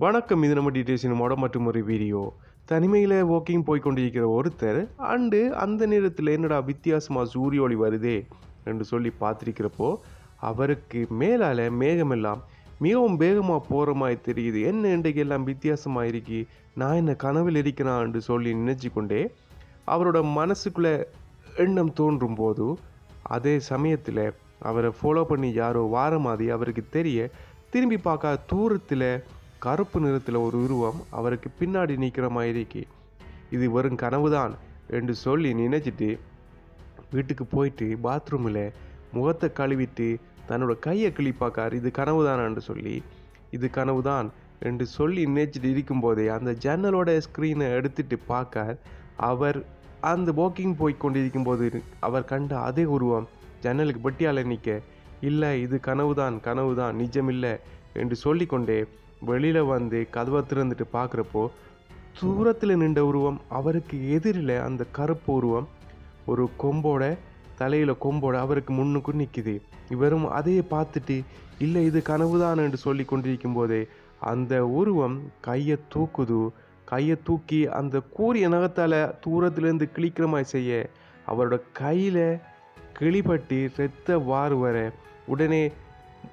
வணக்கம். இது நம்ம சினிமாவோட மற்றும் ஒரு வீடியோ. தனிமையில் வாக்கிங் போய் கொண்டிருக்கிற ஒருத்தர் அந்த நேரத்தில் என்னடா வித்தியாசமாக சூரிய ஒளி வருதே என்று சொல்லி பார்த்துருக்கிறப்போ அவருக்கு மேலால் மேகமெல்லாம் மிகவும் வேகமாக போகிற மாதிரி தெரியுது. என்ன இன்றைக்கு எல்லாம் வித்தியாசமாக இருக்கி, நான் என்ன கனவில் இருக்கிறான் என்று சொல்லி நினச்சி கொண்டே அவரோட மனசுக்குள்ளே எண்ணம் தோன்றும் போது அதே சமயத்தில் அவரை ஃபாலோ பண்ணி யாரோ வார மாதிரி அவருக்கு தெரிய திரும்பி பார்க்க தூரத்தில் கருப்பு நிறத்தில் ஒரு உருவம் அவருக்கு பின்னாடி நிற்கிற மாதிரி இது வெறும் கனவுதான் என்று சொல்லி நினைச்சிட்டு வீட்டுக்கு போயிட்டு பாத்ரூமில் முகத்தை கழுவிட்டு தன்னோட கையை கிழிப்பாக்கார். இது கனவுதானான்னு சொல்லி இது கனவுதான் என்று சொல்லி நினைச்சிட்டு இருக்கும்போதே அந்த ஜன்னலோட ஸ்க்ரீனை எடுத்துட்டு பார்க்க அவர் அந்த வாக்கிங் போய் கொண்டிருக்கும்போது அவர் கண்ட அதே உருவம் ஜன்னலுக்கு பெட்டியால் நிற்க, இல்லை இது கனவுதான் நிஜமில்லை என்று சொல்லிக்கொண்டே வெளியில் வந்து கதவை திறந்துட்டு பார்க்குறப்போ தூரத்தில் நின்ற உருவம் அவருக்கு எதிரில் அந்த கருப்பு உருவம் ஒரு கொம்போட தலையில் கொம்போட அவருக்கு முன்னுக்கு நிற்குது. இவரும் அதையே பார்த்துட்டு இல்லை இது கனவுதான் என்று சொல்லி கொண்டிருக்கும் போதே அந்த உருவம் கையை தூக்கி அந்த கூரிய நகத்தால் தூரத்துலேருந்து கிழிக்கிற மாதிரி செய்ய அவரோட கையில் கிளிப்பட்டி ரத்த வாறு வர உடனே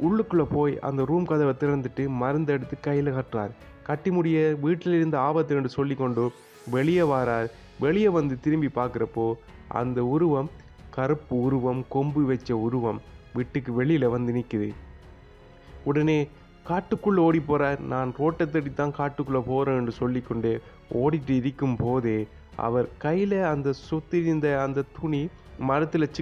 உள்ளுக்குள்ளே போய் அந்த ரூம் கதவை திறந்துட்டு மருந்து எடுத்து கையில் கட்டுறார். கட்டி முடிய வீட்டில் இருந்த ஆபத்து என்று சொல்லி கொண்டு வெளியே வாரார். வெளியே வந்து திரும்பி பார்க்குறப்போ அந்த உருவம் கருப்பு உருவம் கொம்பு வச்ச உருவம் வீட்டுக்கு வெளியில் வந்து நிற்குது. உடனே காட்டுக்குள்ளே ஓடி போகிறார். நான் ரோட்டை தேடி தான் காட்டுக்குள்ளே போகிறேன் என்று சொல்லிக்கொண்டே ஓடிட்டு இருக்கும் போதே அவர் கையில் அந்த சுற்றிருந்த அந்த துணி மரத்தில்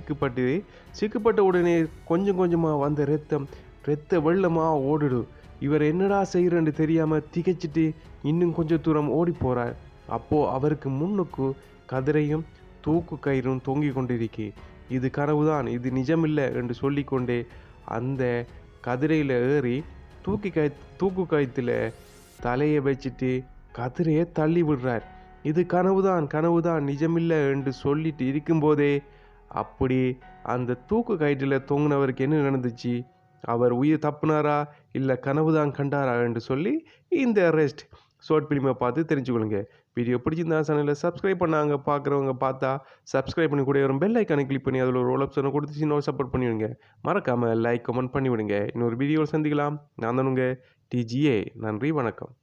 சிக்குப்பட்ட உடனே கொஞ்சம் கொஞ்சமாக வந்த ரத்த வெள்ளமாக ஓடிடு. இவர் என்னடா செய்கிறன்னு தெரியாமல் திகைச்சிட்டு இன்னும் கொஞ்சம் தூரம் ஓடி போகிறார். அப்போது அவருக்கு முன்னுக்கு கதிரையும் தூக்கு கயிறும் தொங்கி கொண்டிருக்கி, இது கனவுதான், இது நிஜமில்லை என்று சொல்லிக்கொண்டே அந்த கதிரையில் ஏறி தூக்கு கயிற்றில் தலையை வச்சுட்டு கதிரையை தள்ளி விடுறார். இது கனவுதான் நிஜமில்லை என்று சொல்லிட்டு இருக்கும்போதே அப்படி அந்த தூக்கு கயிற்றில் தொங்கினவருக்கு என்ன நடந்துச்சு, அவர் உயிர் தப்புனாரா இல்லை கனவுதான் கண்டாரா என்று சொல்லி இந்த ரெஸ்ட் ஷார்ட் ஃபிலிமை பார்த்து தெரிஞ்சுக்கொள்ளுங்க. வீடியோ பிடிச்சிருந்தா சேனலில் சப்ஸ்கிரைப் பண்ணாங்க பார்க்குறவங்க பார்த்தா சப்ஸ்கிரைப் பண்ணி கூட வரும் பெல் ஐக்கானை கிளிக் பண்ணி அதில் ஒரு ரோல் ஆப்ஷனை கொடுத்து இன்னொரு சப்போர்ட் பண்ணிவிடுங்க. மறக்காமல் லைக் கமெண்ட் பண்ணிவிடுங்க. இன்னொரு வீடியோவில் சந்திக்கலாம். நான் தான் உங்கள் TGA. நன்றி, வணக்கம்.